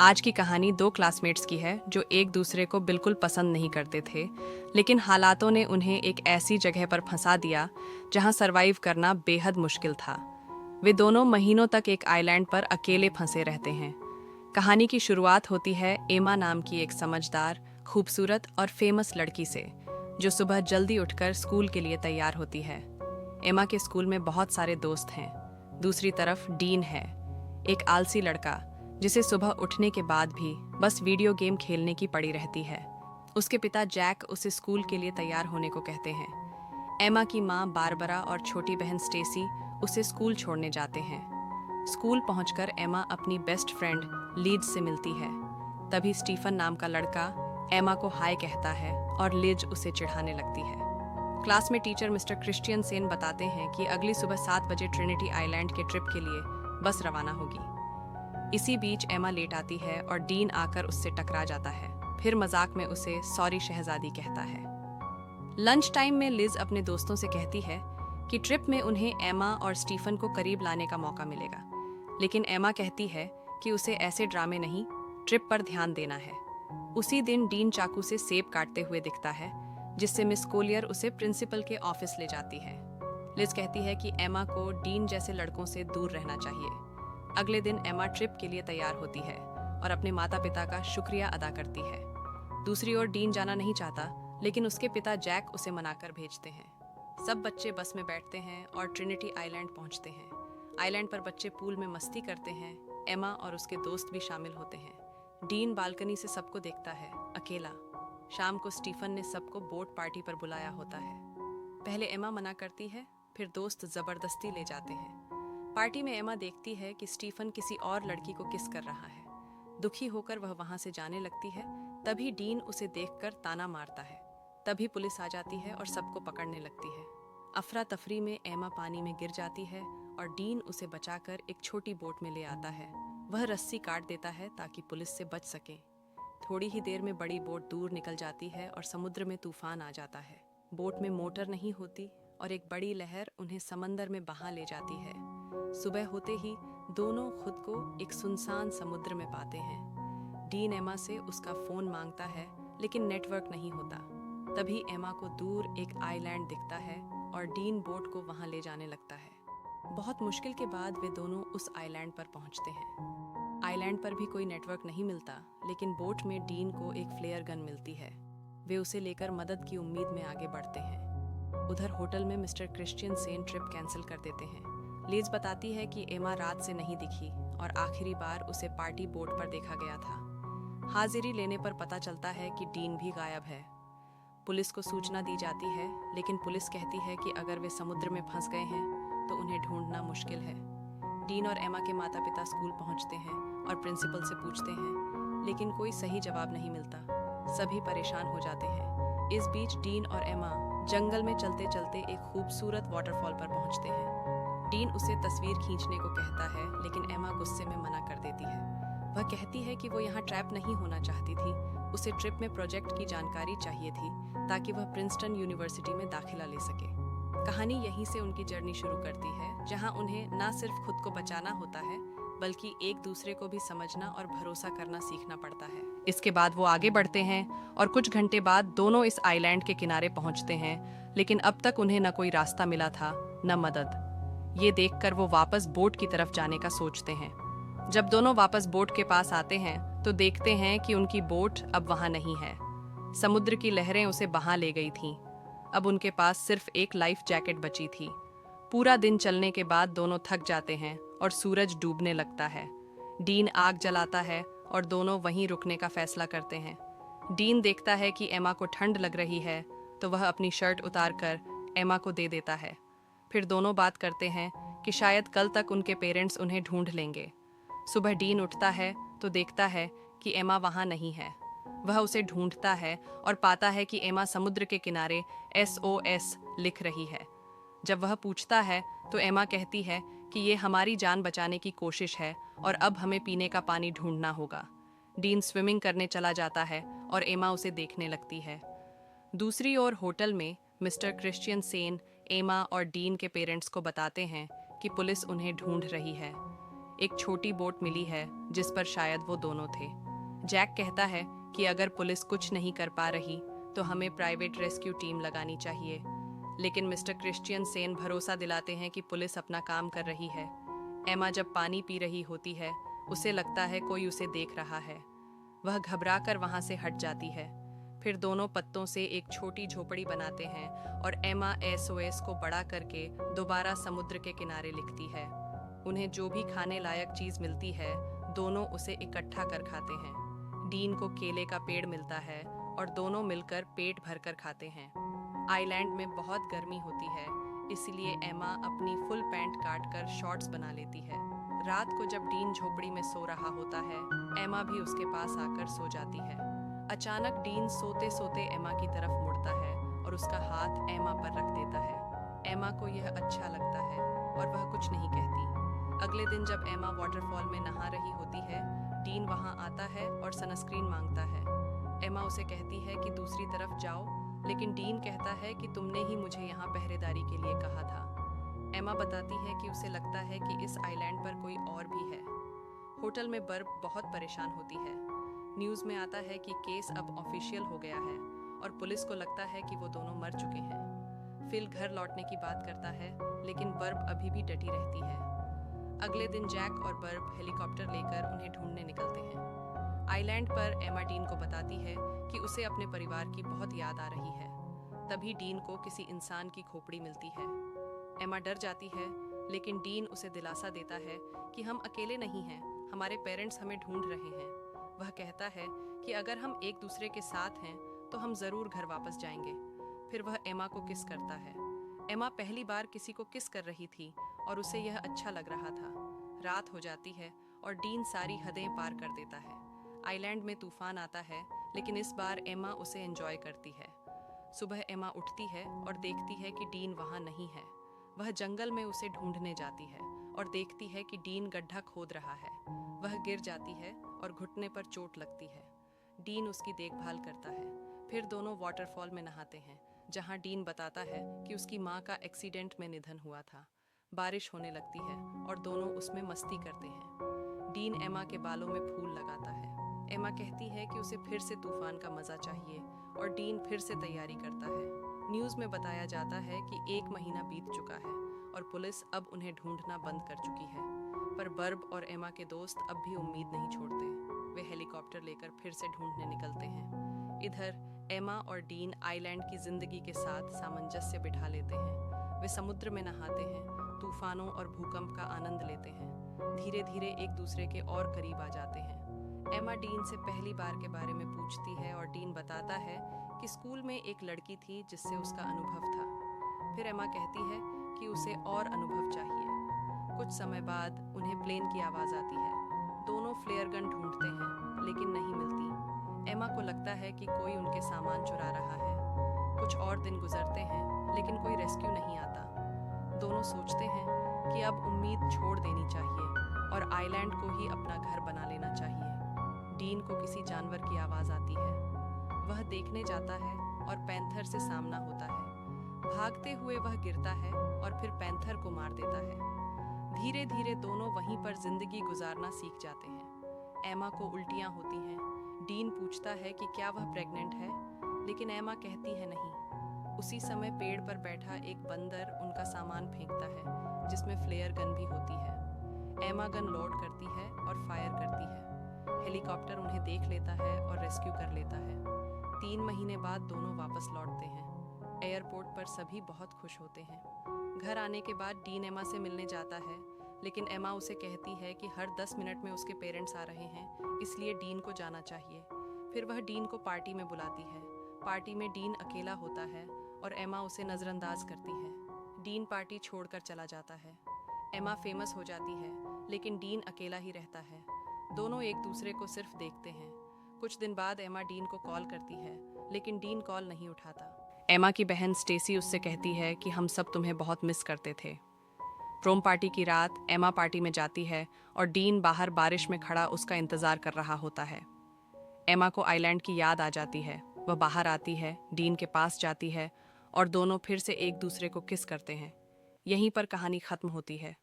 आज की कहानी दो क्लासमेट्स की है जो एक दूसरे को बिल्कुल पसंद नहीं करते थे, लेकिन हालातों ने उन्हें एक ऐसी जगह पर फंसा दिया जहां सरवाइव करना बेहद मुश्किल था। वे दोनों महीनों तक एक आइलैंड पर अकेले फंसे रहते हैं। कहानी की शुरुआत होती है एमा नाम की एक समझदार, खूबसूरत और फेमस लड़की से, जो सुबह जल्दी उठकर स्कूल के लिए तैयार होती है। एमा के स्कूल में बहुत सारे दोस्त हैं। दूसरी तरफ डीन है, एक आलसी लड़का जिसे सुबह उठने के बाद भी बस वीडियो गेम खेलने की पड़ी रहती है। उसके पिता जैक उसे स्कूल के लिए तैयार होने को कहते हैं। एमा की माँ बारबरा और छोटी बहन स्टेसी उसे स्कूल छोड़ने जाते हैं। स्कूल पहुंचकर एमा अपनी बेस्ट फ्रेंड लीज से मिलती है। तभी स्टीफन नाम का लड़का एमा को हाय कहता है और लिज उसे चिढ़ाने लगती है। क्लास में टीचर मिस्टर क्रिश्चियन सेन बताते हैं कि अगली सुबह 7 बजे ट्रिनिटी आइलैंड के ट्रिप के लिए बस रवाना होगी। इसी बीच एमा लेट आती है और डीन आकर उससे टकरा जाता है। फिर मजाक में उसे सॉरी शहजादी कहता है। लंच टाइम में लिज अपने दोस्तों से कहती है कि ट्रिप में उन्हें एमा और स्टीफन को करीब लाने का मौका मिलेगा, लेकिन एमा कहती है कि उसे ऐसे ड्रामे नहीं, ट्रिप पर ध्यान देना है। उसी दिन डीन चाकू से सेब काटते हुए दिखता है, जिससे मिस कोलियर उसे प्रिंसिपल के ऑफिस ले जाती है। लिज कहती है कि एमा को डीन जैसे लड़कों से दूर रहना चाहिए। अगले दिन एमा ट्रिप के लिए तैयार होती है और अपने माता पिता का शुक्रिया अदा करती है। दूसरी ओर डीन जाना नहीं चाहता, लेकिन उसके पिता जैक उसे मनाकर भेजते हैं। सब बच्चे बस में बैठते हैं और ट्रिनिटी आइलैंड पहुंचते हैं। आइलैंड पर बच्चे पूल में मस्ती करते हैं। एमा और उसके दोस्त भी शामिल होते हैं। डीन बालकनी से सबको देखता है, अकेला। शाम को स्टीफन ने सबको बोट पार्टी पर बुलाया होता है। पहले एमा मना करती है, फिर दोस्त जबरदस्ती ले जाते हैं। पार्टी में एमा देखती है कि स्टीफन किसी और लड़की को किस कर रहा है। दुखी होकर वह वहां से जाने लगती है। तभी डीन उसे देखकर ताना मारता है। तभी पुलिस आ जाती है और सबको पकड़ने लगती है। अफरा तफरी में एमा पानी में गिर जाती है और डीन उसे बचाकर एक छोटी बोट में ले आता है। वह रस्सी काट देता है ताकि पुलिस से बच सके। थोड़ी ही देर में बड़ी बोट दूर निकल जाती है और समुद्र में तूफान आ जाता है। बोट में मोटर नहीं होती और एक बड़ी लहर उन्हें समंदर में बहा ले जाती है। सुबह होते ही दोनों खुद को एक सुनसान समुद्र में पाते हैं। डीन एमा से उसका फोन मांगता है, लेकिन नेटवर्क नहीं होता। तभी एमा को दूर एक आइलैंड दिखता है और डीन बोट को वहां ले जाने लगता है। बहुत मुश्किल के बाद वे दोनों उस आइलैंड पर पहुंचते हैं। आइलैंड पर भी कोई नेटवर्क नहीं मिलता, लेकिन बोट में डीन को एक फ्लेयर गन मिलती है। वे उसे लेकर मदद की उम्मीद में आगे बढ़ते हैं। उधर होटल में mister Christian Sen trip cancel कर देते हैं। लीज बताती है कि एमा रात से नहीं दिखी और आखिरी बार उसे पार्टी बोट पर देखा गया था। हाजिरी लेने पर पता चलता है कि डीन भी गायब है। पुलिस को सूचना दी जाती है, लेकिन पुलिस कहती है कि अगर वे समुद्र में फंस गए हैं तो उन्हें ढूंढना मुश्किल है। डीन और एमा के माता पिता स्कूल पहुंचते हैं और प्रिंसिपल से पूछते हैं, लेकिन कोई सही जवाब नहीं मिलता। सभी परेशान हो जाते हैं। इस बीच डीन और एमा जंगल में चलते चलते एक खूबसूरत वाटरफॉल पर पहुंचते हैं। डीन उसे तस्वीर खींचने को कहता है, लेकिन एमा गुस्से में मना कर देती है। वह कहती है कि वो यहाँ ट्रैप नहीं होना चाहती थी। उसे ट्रिप में प्रोजेक्ट की जानकारी चाहिए थी ताकि वह प्रिंसटन यूनिवर्सिटी में दाखिला ले सके। कहानी यहीं से उनकी जर्नी शुरू करती है, जहाँ उन्हें न सिर्फ खुद को बचाना होता है, बल्कि एक दूसरे को भी समझना और भरोसा करना सीखना पड़ता है। इसके बाद वो आगे बढ़ते हैं और कुछ घंटे बाद दोनों इस आइलैंड के किनारे पहुंचते हैं, लेकिन अब तक उन्हें न कोई रास्ता मिला था, न मदद। ये देखकर वो वापस बोट की तरफ जाने का सोचते हैं। जब दोनों वापस बोट के पास आते हैं तो देखते हैं कि उनकी बोट अब वहां नहीं है। समुद्र की लहरें उसे बहा ले गई थीं। अब उनके पास सिर्फ एक लाइफ जैकेट बची थी। पूरा दिन चलने के बाद दोनों थक जाते हैं और सूरज डूबने लगता है। डीन आग जलाता है और दोनों वहीं रुकने का फैसला करते हैं। डीन देखता है कि एमा को ठंड लग रही है, तो वह अपनी शर्ट उतारकर एमा को दे देता है। फिर दोनों बात करते हैं कि शायद कल तक उनके पेरेंट्स उन्हें ढूंढ लेंगे। सुबह डीन उठता है तो देखता है कि एमा वहां नहीं है। वह उसे ढूंढता है और पाता है कि एमा समुद्र के किनारे SOS लिख रही है। जब वह पूछता है तो एमा कहती है कि ये हमारी जान बचाने की कोशिश है और अब हमें पीने का पानी ढूंढना होगा। डीन स्विमिंग करने चला जाता है और एमा उसे देखने लगती है। दूसरी ओर होटल में मिस्टर क्रिश्चियन सेन एमा और डीन के पेरेंट्स को बताते हैं कि पुलिस उन्हें ढूंढ रही है। एक छोटी बोट मिली है जिस पर शायद वो दोनों थे। जैक कहता है कि अगर पुलिस कुछ नहीं कर पा रही तो हमें प्राइवेट रेस्क्यू टीम लगानी चाहिए, लेकिन मिस्टर क्रिश्चियन सेन भरोसा दिलाते हैं कि पुलिस अपना काम कर रही है। एमा जब पानी पी रही होती है उसे लगता है कोई उसे देख रहा है। वह घबराकर वहां से हट जाती है। फिर दोनों पत्तों से एक छोटी झोपड़ी बनाते हैं और एमा SOS को बड़ा करके दोबारा समुद्र के किनारे लिखती है। उन्हें जो भी खाने लायक चीज मिलती है दोनों उसे इकट्ठा कर खाते हैं। डीन को केले का पेड़ मिलता है और दोनों मिलकर पेट भरकर खाते हैं। आइलैंड में बहुत गर्मी होती है, इसलिए एमा अपनी फुल पैंट काटकर शॉर्ट्स बना लेती है। रात को जब डीन झोपड़ी में सो रहा होता है, एमा भी उसके पास आकर सो जाती है। अचानक डीन सोते सोते एमा की तरफ मुड़ता है और उसका हाथ एमा पर रख देता है। एमा को यह अच्छा लगता है और वह कुछ नहीं कहती। अगले दिन जब एमा वाटरफॉल में नहा रही होती है, डीन वहां आता है और सनस्क्रीन मांगता है। एमा उसे कहती है कि दूसरी तरफ जाओ, लेकिन डीन कहता है कि तुमने ही मुझे यहाँ पहरेदारी के लिए कहा था। एमा बताती है कि उसे लगता है कि इस आइलैंड पर कोई और भी है। होटल में बर्ब बहुत परेशान होती है। न्यूज़ में आता है कि केस अब ऑफिशियल हो गया है और पुलिस को लगता है कि वो दोनों मर चुके हैं। फिल घर लौटने की बात करता है, लेकिन बर्ब अभी भी डटी रहती है। अगले दिन जैक और बर्ब हेलीकॉप्टर लेकर उन्हें ढूंढने निकलते हैं। आइलैंड पर एमा डीन को बताती है कि उसे अपने परिवार की बहुत याद आ रही है। तभी डीन को किसी इंसान की खोपड़ी मिलती है। एमा डर जाती है, लेकिन डीन उसे दिलासा देता है कि हम अकेले नहीं हैं, हमारे पेरेंट्स हमें ढूंढ रहे हैं। वह कहता है कि अगर हम एक दूसरे के साथ हैं तो हम जरूर घर वापस जाएंगे। फिर वह एमा को किस करता है। एमा पहली बार किसी को किस कर रही थी और उसे यह अच्छा लग रहा था। रात हो जाती है और डीन सारी हदें पार कर देता है। आइलैंड में तूफान आता है, लेकिन इस बार एमा उसे एंजॉय करती है। सुबह एमा उठती है और देखती है कि डीन वहां नहीं है। वह जंगल में उसे ढूंढने जाती है और देखती है कि डीन गड्ढा खोद रहा है। वह गिर जाती है और घुटने पर चोट लगती है। डीन उसकी देखभाल करता है। फिर दोनों वाटरफॉल में नहाते हैं, जहां डीन बताता है कि उसकी माँ का एक्सीडेंट में निधन हुआ था। बारिश होने लगती है और दोनों उसमें मस्ती करते हैं। डीन एमा के बालों में फूल लगाता है। एमा कहती है कि उसे फिर से तूफान का मजा चाहिए और डीन फिर से तैयारी करता है। न्यूज़ में बताया जाता है कि 1 महीना बीत चुका है और पुलिस अब उन्हें ढूंढना बंद कर चुकी है। पर बर्ब और एमा के दोस्त अब भी उम्मीद नहीं छोड़ते। वे हेलीकॉप्टर लेकर फिर से ढूंढने निकलते हैं। इधर एमा और डीन आइलैंड की जिंदगी के साथ सामंजस्य बिठा लेते हैं। वे समुद्र में नहाते हैं, तूफानों और भूकंप का आनंद लेते हैं। धीरे धीरे एक दूसरे के और करीब आ जाते हैं। एमा डीन से पहली बार के बारे में पूछती है और डीन बताता है कि स्कूल में एक लड़की थी जिससे उसका अनुभव था। फिर एमा कहती है कि उसे और अनुभव चाहिए। कुछ समय बाद उन्हें प्लेन की आवाज़ आती है। दोनों फ्लेयर गन ढूंढते हैं, लेकिन नहीं मिलती। एमा को लगता है कि कोई उनके सामान चुरा रहा है। कुछ और दिन गुजरते हैं, लेकिन कोई रेस्क्यू नहीं आता। दोनों सोचते हैं कि अब उम्मीद छोड़ देनी चाहिए और आइलैंड को ही अपना घर बना लेना चाहिए। डीन को किसी जानवर की आवाज़ आती है। वह देखने जाता है और पैंथर से सामना होता है। भागते हुए वह गिरता है और फिर पैंथर को मार देता है। धीरे धीरे दोनों वहीं पर जिंदगी गुजारना सीख जाते हैं। एमा को उल्टियाँ होती हैं। डीन पूछता है कि क्या वह प्रेग्नेंट है, लेकिन एमा कहती है नहीं। उसी समय पेड़ पर बैठा एक बंदर उनका सामान फेंकता है, जिसमें फ्लेयर गन भी होती है। एमा गन लोड करती है और फायर करती है। हेलीकॉप्टर उन्हें देख लेता है और रेस्क्यू कर लेता है। 3 महीने बाद दोनों वापस लौटते हैं। एयरपोर्ट पर सभी बहुत खुश होते हैं। घर आने के बाद डीन एमा से मिलने जाता है, लेकिन एमा उसे कहती है कि हर 10 मिनट में उसके पेरेंट्स आ रहे हैं, इसलिए डीन को जाना चाहिए। फिर वह डीन को पार्टी में बुलाती है। पार्टी में डीन अकेला होता है और एमा उसे नज़रअंदाज करती है। डीन पार्टी छोड़कर चला जाता है। एमा फेमस हो जाती है, लेकिन डीन अकेला ही रहता है। दोनों एक दूसरे को सिर्फ देखते हैं। कुछ दिन बाद एमा डीन को कॉल करती है, लेकिन डीन कॉल नहीं उठाता। एमा की बहन स्टेसी उससे कहती है कि हम सब तुम्हें बहुत मिस करते थे। प्रोम पार्टी की रात एमा पार्टी में जाती है और डीन बाहर बारिश में खड़ा उसका इंतजार कर रहा होता है। एमा को आइलैंड की याद आ जाती है। वह बाहर आती है, डीन के पास जाती है और दोनों फिर से एक दूसरे को किस करते हैं। यहीं पर कहानी खत्म होती है।